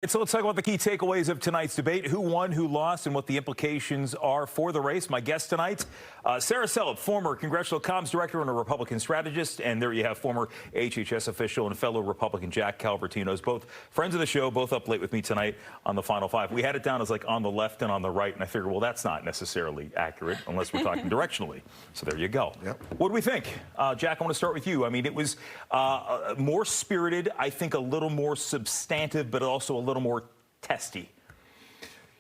So let's talk about the key takeaways of tonight's debate. Who won, who lost, and what the implications are for the race. My guest tonight, Sarah Selip, former congressional comms director and a Republican strategist. And there you have former HHS official and fellow Republican Jack Calvertino's, both friends of the show, both up late with me tonight on the Final Five. We had it down as like on the left and on the right, and I figured, well, that's not necessarily accurate unless we're talking directionally. So there you go. Yep. What do we think? Jack, I want to start with you. I mean, it was more spirited, I think a little more substantive, but also a little more testy.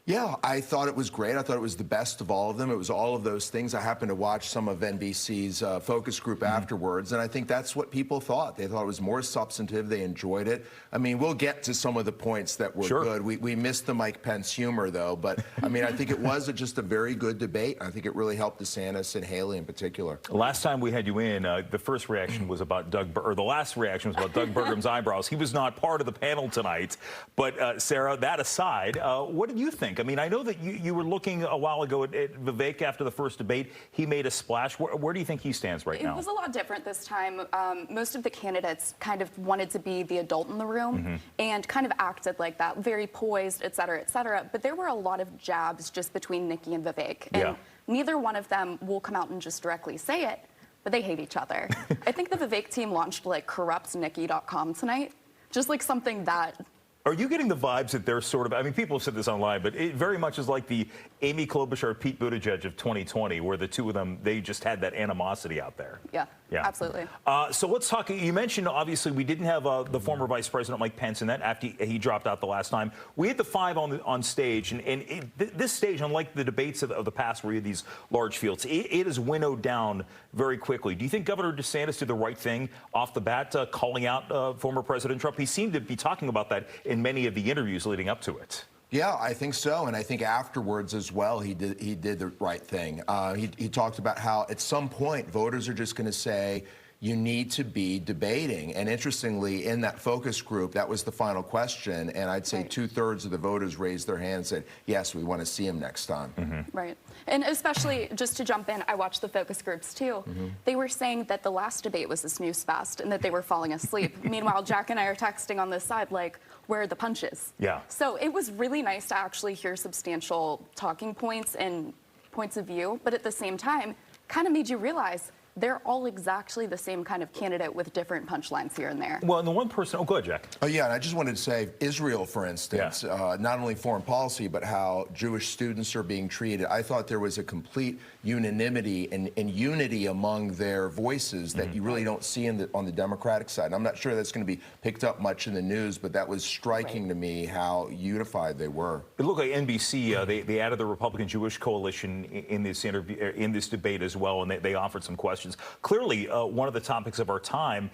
Yeah, I thought it was great. I thought it was the best of all of them. It was all of those things. I happened to watch some of NBC's focus group afterwards, and I think that's what people thought. They thought it was more substantive. They enjoyed it. I mean, we'll get to some of the points that were good. We missed the Mike Pence humor, though. But, I mean, I think it was just a very good debate. I think it really helped DeSantis and Haley in particular. Last time we had you in, the first reaction was about the last reaction was about Doug Burgum's eyebrows. He was not part of the panel tonight. But, Sarah, that aside, what did you think? I mean, I know that you were looking a while ago at Vivek after the first debate. He made a splash. Where do you think he stands right now? It was a lot different this time. Most of the candidates kind of wanted to be the adult in the room and kind of acted like that, very poised, et cetera, et cetera. But there were a lot of jabs just between Nikki and Vivek. And neither one of them will come out and just directly say it, but they hate each other. I think the Vivek team launched like corruptnikki.com tonight, just like something that... Are you getting the vibes that they're sort of, I mean, people have said this online, but it very much is like the Amy Klobuchar, Pete Buttigieg of 2020, where the two of them, they just had that animosity out there. Yeah, absolutely. So let's talk, you mentioned, obviously, we didn't have the former Vice President Mike Pence in that after he dropped out the last time. We had the five on stage, and this stage, unlike the debates of the past where you had these large fields, it is winnowed down very quickly. Do you think Governor DeSantis did the right thing off the bat, calling out former President Trump? He seemed to be talking about that in many of the interviews leading up to it. Yeah, I think so, and I think afterwards as well, he did the right thing. He talked about how at some point voters are just going to say, you need to be debating. And interestingly, in that focus group, that was the final question, and I'd say 2/3 of the voters raised their hand and said, yes, we want to see him next time. Right. And especially, just to jump in, I watched the focus groups too. They were saying that the last debate was a snooze fest and that they were falling asleep. Meanwhile, Jack and I are texting on this side like, where are the punches? Yeah. So it was really nice to actually hear substantial talking points and points of view, but at the same time, kind of made you realize they're all exactly the same kind of candidate with different punchlines here and there. Well, and the one person, go ahead, Jack. Oh, yeah, and I just wanted to say, Israel, for instance, not only foreign policy, but how Jewish students are being treated. I thought there was a complete unanimity and unity among their voices that you really don't see on the Democratic side. And I'm not sure that's going to be picked up much in the news, but that was striking to me how unified they were. It looked like NBC, they added the Republican-Jewish coalition in this interview, in this debate as well, and they offered some questions. Clearly, one of the topics of our time,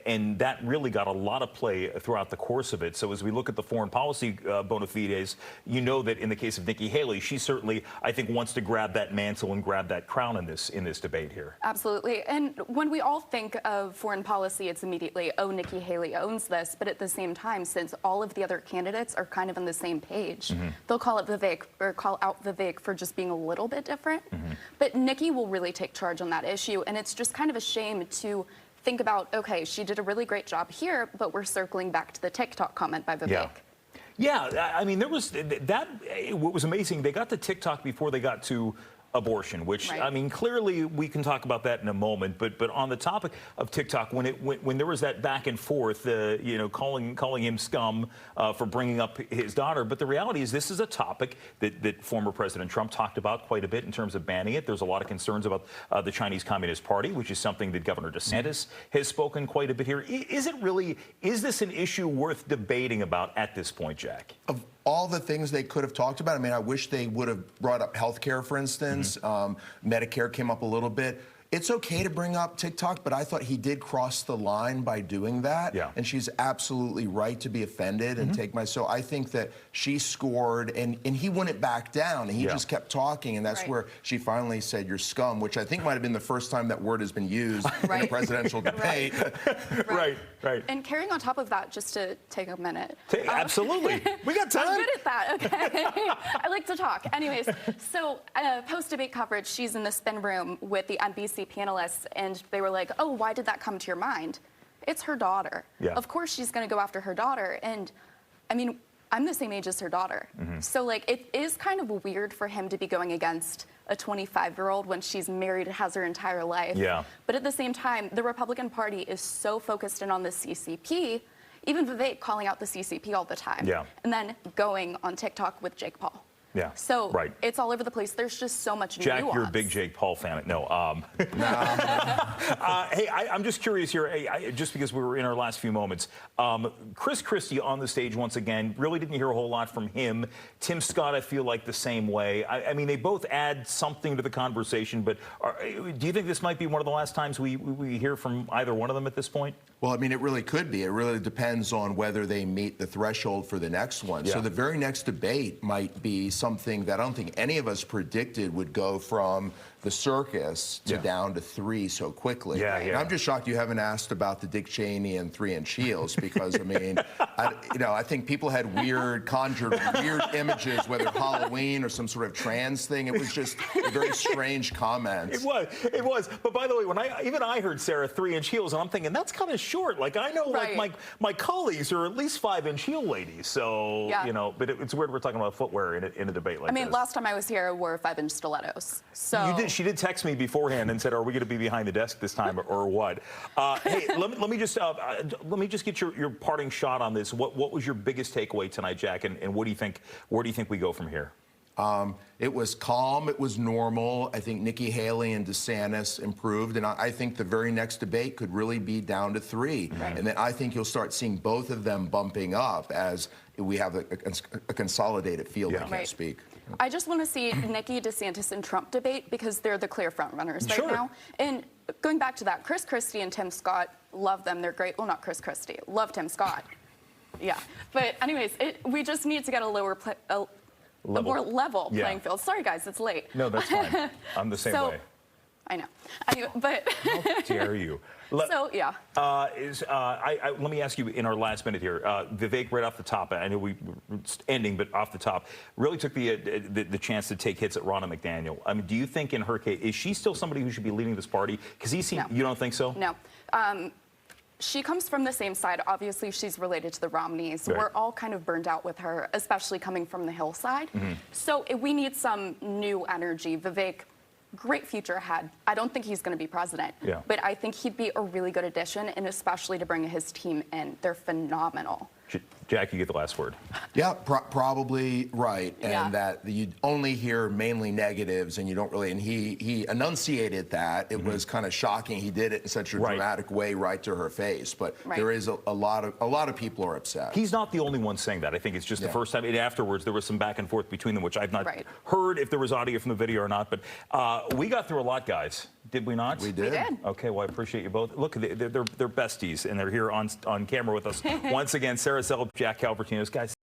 and that really got a lot of play throughout the course of it. So as we look at the foreign policy bona fides, you know that in the case of Nikki Haley, she certainly, I think, wants to grab that mantle and grab that crown in this debate here. Absolutely. And when we all think of foreign policy, it's immediately, oh, Nikki Haley owns this. But at the same time, since all of the other candidates are kind of on the same page, they'll call it Vivek or call out Vivek for just being a little bit different. But Nikki will really take charge on that issue. And it's just kind of a shame to think about, okay, she did a really great job here, but we're circling back to the TikTok comment by Vivek. Yeah, I mean, there was that. What was amazing, they got to TikTok before they got to abortion, which, I mean, clearly we can talk about that in a moment, but on the topic of TikTok, when there was that back and forth, you know, calling him scum for bringing up his daughter, but the reality is this is a topic that former President Trump talked about quite a bit in terms of banning it. There's a lot of concerns about the Chinese Communist Party, which is something that Governor DeSantis has spoken quite a bit here. Is this an issue worth debating about at this point, Jack? Of all the things they could have talked about, I mean, I wish they would have brought up health care, for instance. Medicare came up a little bit. It's okay to bring up TikTok, but I thought he did cross the line by doing that. And she's absolutely right to be offended and take so I think that she scored, and he wouldn't back down. And he just kept talking, and that's where she finally said, you're scum, which I think might have been the first time that word has been used in a presidential debate. Right. And carrying on top of that, just to take a minute. Absolutely. We got time. I'm good at that, okay? I like to talk. Anyways, so post-debate coverage, she's in the spin room with the NBC panelists, and they were like, oh, why did that come to your mind? It's her daughter. Of course she's going to go after her daughter. And, I mean, I'm the same age as her daughter. So, like, it is kind of weird for him to be going against a 25-year-old when she's married and has her entire life. Yeah. But at the same time, the Republican Party is so focused in on the CCP, even Vivek calling out the CCP all the time. Yeah. And then going on TikTok with Jake Paul. Yeah. So right. It's all over the place. There's just so much Jack, nuance. you're a big Jake Paul fan. No. Hey, I'm just curious here, just because we were in our last few moments. Chris Christie on the stage once again. Really didn't hear a whole lot from him. Tim Scott, I feel like the same way. I mean, they both add something to the conversation, but do you think this might be one of the last times we hear from either one of them at this point? Well, I mean, it really could be. It really depends on whether they meet the threshold for the next one. Yeah. So the very next debate might be something that I don't think any of us predicted would go from the circus to down to 3 so quickly. Yeah, And yeah. I'm just shocked you haven't asked about the Dick Cheney and 3-inch heels because, I mean, I think people had conjured weird images, whether Halloween or some sort of trans thing. It was just a very strange comment. It was. But by the way, when I heard Sarah 3-inch heels, and I'm thinking that's kind of short. Like I know, Right. like my colleagues are at least 5-inch heel ladies. So Yeah. you know, but it's weird we're talking about footwear in a debate like I mean, this. last time I was here, I wore 5-inch stilettos. So She did text me beforehand and said, "Are we going to be behind the desk this time, or what?" Hey, let me just get your parting shot on this. What was your biggest takeaway tonight, Jack? And what do you think? Where do you think we go from here? It was calm. It was normal. I think Nikki Haley and DeSantis improved, and I think the very next debate could really be down to 3. Right. And then I think you'll start seeing both of them bumping up as we have a consolidated field. I can't Right. speak. I just want to see Nikki, DeSantis, and Trump debate because they're the clear front runners Sure. right now. And going back to that, Chris Christie and Tim Scott, love them. They're great. Well, not Chris Christie. Love Tim Scott. Yeah. But anyways, we just need to get a more level Yeah. playing field. Sorry, guys, it's late. No, that's fine. I'm the same way. I know. Anyway, but How dare you? so yeah. Let me ask you in our last minute here, Vivek, right off the top. I know we're ending, but off the top, really took the chance to take hits at Ronna McDaniel. I mean, do you think in her case is she still somebody who should be leading this party? Because No. You don't think so? No. She comes from the same side. Obviously, she's related to the Romneys. Right. We're all kind of burned out with her, especially coming from the hillside. So we need some new energy. Vivek, great future ahead. I don't think he's going to be president, Yeah. but I think he'd be a really good addition, and especially to bring his team in. They're phenomenal. Jack, you get the last word. Yeah, probably right, and Yeah. that you only hear mainly negatives, and you don't really. And he enunciated that. It was kind of shocking. He did it in such a Right. dramatic way, right to her face. But Right. there is a lot of people are upset. He's not the only one saying that. I think it's just the first time. And afterwards, there was some back and forth between them, which I've not Right. heard if there was audio from the video or not. But we got through a lot, guys. Did we not? We did. We did. Okay, well, I appreciate you both. Look, they're besties, and they're here on camera with us once again. Sarah Selp, Jack Calvertinos, guys.